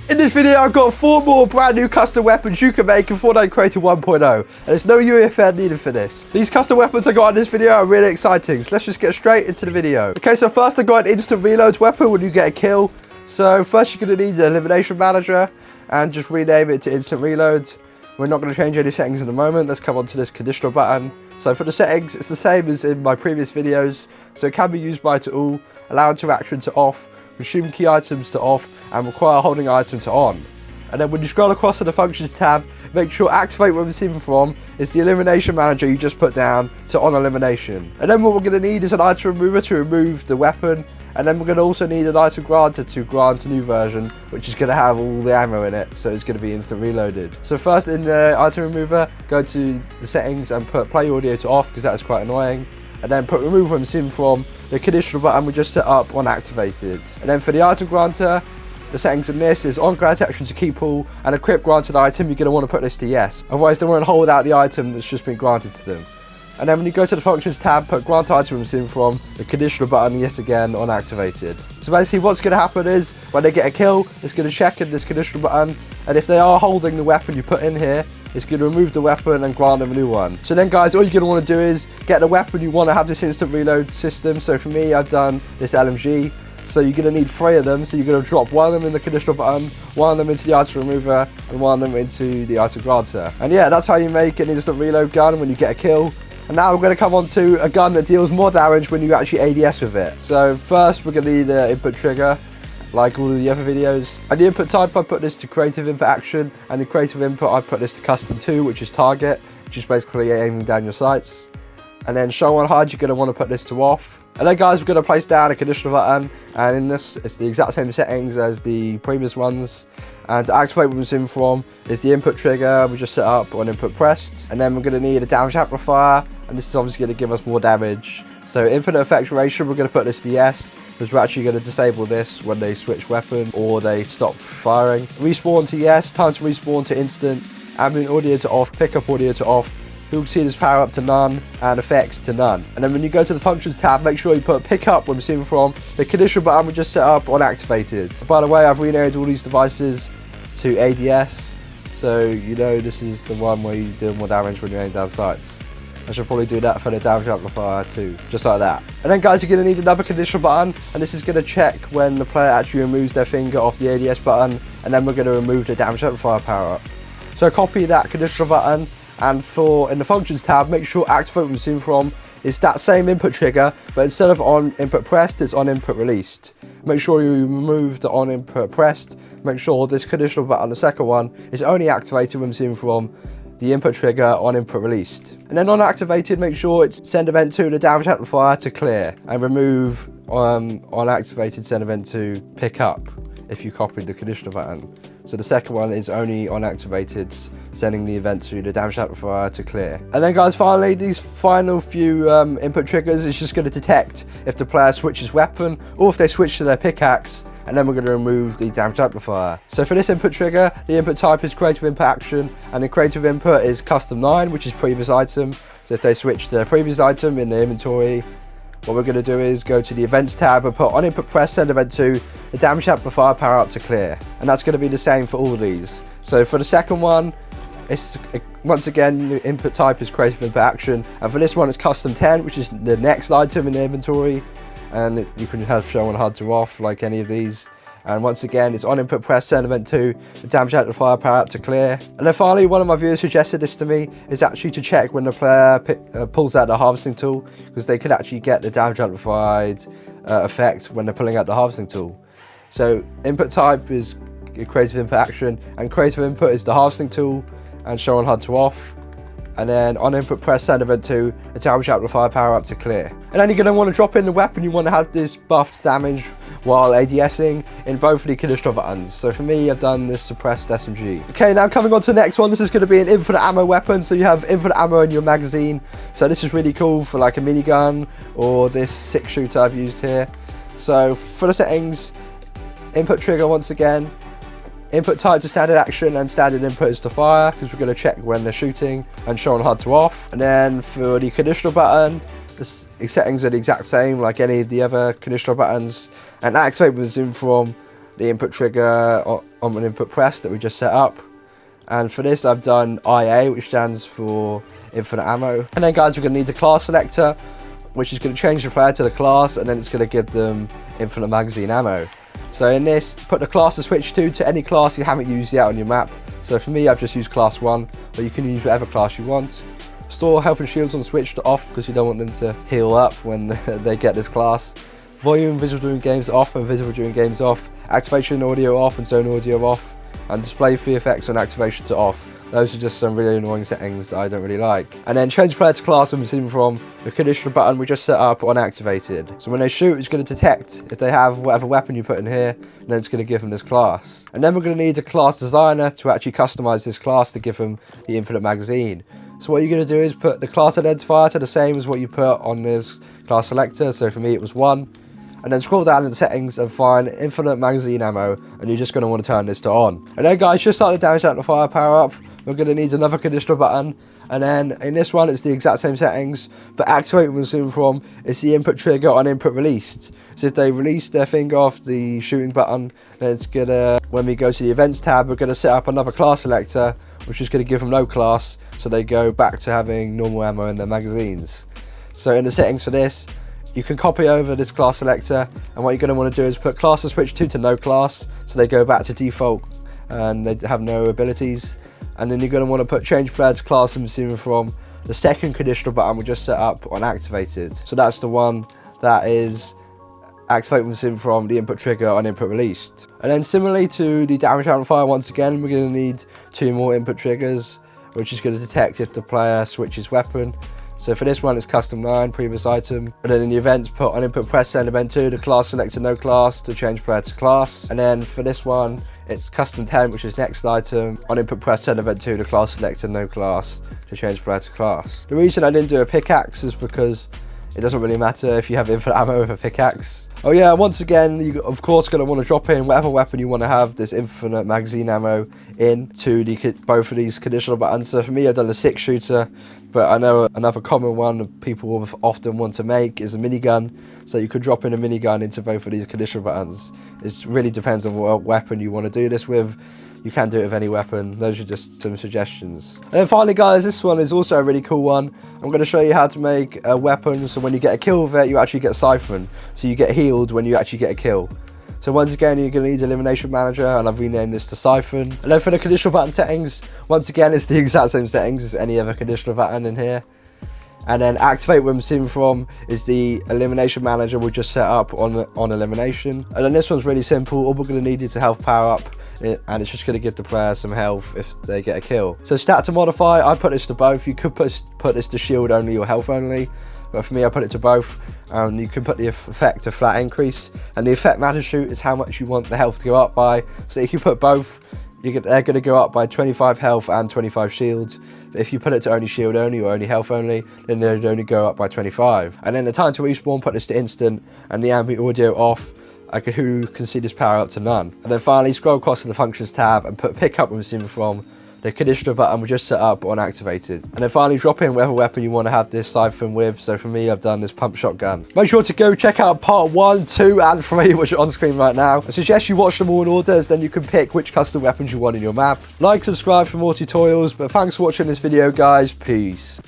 In this video, I've got 4 more brand new custom weapons you can make in Fortnite Creative 1.0. And there's no UEFN needed for this. These custom weapons I got in this video are really exciting. So let's just get straight into the video. Okay, so first I got an instant reload weapon when you get a kill. So first you're going to need the elimination manager and just rename it to instant reload. We're not going to change any settings in the moment. Let's come on to this conditional button. So for the settings, it's the same as in my previous videos. So it can be used by to all, allow interaction to off, consume key items to off, and require holding item to on. And then when you scroll across to the functions tab, make sure activate where we're Siphon from is the elimination manager you just put down to on elimination. And then what we're going to need is an item remover to remove the weapon. And then we're going to also need an item granter to grant a new version, which is going to have all the ammo in it, so it's going to be instant reloaded. So first in the item remover, go to the settings and put play audio to off, because that is quite annoying. And then put remove from Siphon from the conditional button we just set up on activated. And then for the item granter, the settings in this is on grant action to keep all, and equip granted item, you're going to want to put this to yes. Otherwise they won't hold out the item that's just been granted to them. And then when you go to the functions tab, put grant item from the conditional button yet again on activated. So basically what's going to happen is when they get a kill, it's going to check in this conditional button, and if they are holding the weapon you put in here, it's going to remove the weapon and grant them a new one. So then guys, all you're going to want to do is get the weapon you want to have this instant reload system. So for me, I've done this LMG. So you're going to need 3 of them. So you're going to drop 1 of them in the conditional button, 1 of them into the item remover, and 1 of them into the item granter. And yeah, that's how you make an instant reload gun when you get a kill. And now we're going to come on to a gun that deals more damage when you actually ADS with it. So first we're going to need the input trigger, like all of the other videos. And the input type, I put this to creative input action, and the creative input I put this to custom 2, which is target, which is basically aiming down your sights. And then show on HUD, you're going to want to put this to off. And then guys, we're going to place down a conditional button, and in this it's the exact same settings as the previous ones. And to activate what Siphon from is the input trigger we just set up on input pressed. And then we're going to need a damage amplifier, and this is obviously going to give us more damage. So infinite effect duration, we're going to put this to yes, because we're actually going to disable this when they switch weapon or they stop firing. Respawn to yes, time to respawn to instant, ambient audio to off, pickup audio to off, you'll see this power up to none, and effects to none. And then when you go to the functions tab, make sure you put pick up when we're Siphon from the conditional button we just set up on activated. By the way, I've renamed all these devices to ADS, so you know this is the one where you do more damage when you aim down sights. I should probably do that for the damage amplifier too, just like that. And then guys, you're going to need another conditional button, and this is going to check when the player actually removes their finger off the ADS button, and then we're going to remove the damage amplifier power up. So copy that conditional button, and for in the functions tab, make sure activate when Siphon from is that same input trigger, but instead of on input pressed, it's on input released. Make sure you remove the on input pressed. Make sure this conditional button, the second one, is only activated when Siphon from the input trigger on input released. And then on activated, make sure it's send event to the damage amplifier to clear, and remove on activated send event to pick up if you copied the conditional button. So the second one is only on activated, sending the event to the damage amplifier to clear. And then guys, finally, these final few input triggers is just going to detect if the player switches weapon or if they switch to their pickaxe, and then we're going to remove the damage amplifier. So for this input trigger, the input type is creative input action, and the creative input is custom 9, which is previous item. So if they switch to their previous item in the inventory, what we're going to do is go to the events tab and put on input press send event to the damage amplifier power up to clear. And that's going to be the same for all of these. So for the second one, it's once again the input type is creative input action, and for this one it's custom 10, which is the next item in the inventory, and you can have show on HUD to off like any of these. And once again, it's on input press send event to the damage amplifier power up to clear. And then finally, one of my viewers suggested this to me, is actually to check when the player pulls out the harvesting tool, because they could actually get the damage amplified effect when they're pulling out the harvesting tool. So input type is creative input action, and creative input is the harvesting tool, and show on HUD to off. And then on input press send event to the damage amplifier power up to clear. And then you're going to want to drop in the weapon you want to have this buffed damage while ADSing in both of the conditional buttons. So for me, I've done this suppressed SMG. Okay, now coming on to the next one, this is going to be an infinite ammo weapon. So you have infinite ammo in your magazine. So this is really cool for like a minigun or this 6-shooter I've used here. So for the settings, input trigger once again, input type to standard action, and standard input is to fire, because we're going to check when they're shooting, and show on HUD to off. And then for the conditional button, the settings are the exact same like any of the other conditional buttons, and activate with Siphon from the input trigger on an input press that we just set up. And for this I've done IA, which stands for infinite ammo. And then guys, we're going to need a class selector, which is going to change the player to the class, and then it's going to give them infinite magazine ammo. So in this, put the class to switch to any class you haven't used yet on your map. So for me, I've just used class 1, but you can use whatever class you want. Store health and shields on switch to off, because you don't want them to heal up when they get this class. Volume visible during games off and visible during games off. Activation audio off and zone audio off. And display free effects on activation to off. Those are just some really annoying settings that I don't really like. And then change player to class when we're seeing from the conditional button we just set up on activated. So when they shoot, it's going to detect if they have whatever weapon you put in here, and then it's going to give them this class. And then we're going to need a class designer to actually customize this class to give them the infinite magazine. So what you're going to do is put the class identifier to the same as what you put on this class selector. So for me it was 1. And then scroll down in the settings and find infinite magazine ammo, and you're just going to want to turn this to on. And then guys, just like the damage amplifier power up, we're going to need another conditional button. And then in this one it's the exact same settings, but activate when zoom from is the input trigger on input released. So if they release their finger off the shooting button, then it's gonna, when we go to the events tab, we're going to set up another class selector, which is going to give them no class, so they go back to having normal ammo in their magazines. So in the settings for this, you can copy over this class selector, and what you're going to want to do is put class to switch to no class, so they go back to default and they have no abilities. And then you're going to want to put change player to class and receiving from the second conditional button we just set up on activated. So that's the one that is activate when receiving from the input trigger on input released. And then similarly to the damage amplifier, once again we're going to need 2 more input triggers, which is going to detect if the player switches weapon. So for this one it's custom 9, previous item. And then in the events, put on input press send event 2, the class selector no class to change player to class. And then for this one, it's custom 10, which is next item. On input press send event 2, the class selector no class to change player to class. The reason I didn't do a pickaxe is because it doesn't really matter if you have infinite ammo with a pickaxe. Oh yeah, once again, you of course going to want to drop in whatever weapon you want to have this infinite magazine ammo into both of these conditional buttons. So for me, I've done a 6-shooter, but I know another common one that people often want to make is a minigun. So you could drop in a minigun into both of these conditional buttons. It really depends on what weapon you want to do this with. You can do it with any weapon. Those are just some suggestions. And then finally guys, this one is also a really cool one. I'm going to show you how to make a weapon so when you get a kill with it, you actually get Siphon. So you get healed when you actually get a kill. So once again, you're going to need Elimination Manager, and I've renamed this to Siphon. And then for the conditional button settings, once again, it's the exact same settings as any other conditional button in here. And then activate when seen from is the Elimination Manager we just set up on elimination. And then this one's really simple. All we're going to need is a health power up, and it's just going to give the player some health if they get a kill. So stat to modify, I put this to both. You could put this to shield only or health only, but for me I put it to both. You can put the effect to flat increase, and the effect matter shoot is how much you want the health to go up by. So if you put both, they're going to go up by 25 health and 25 shield. But if you put it to only shield only or only health only, then they'd only go up by 25. And then the time to respawn, put this to instant, and the ambient audio off. Who can see this power up to none. And then finally scroll across to the functions tab and put pick up when seen from the conditional button we just set up on activated. And then finally drop in whatever weapon you want to have this Siphon with. So for me, I've done this pump shotgun. Make sure to go check out part 1, 2 and 3, which are on screen right now. I suggest you watch them all in order, as then you can pick which custom weapons you want in your map. Like, subscribe for more tutorials, but thanks for watching this video guys. Peace.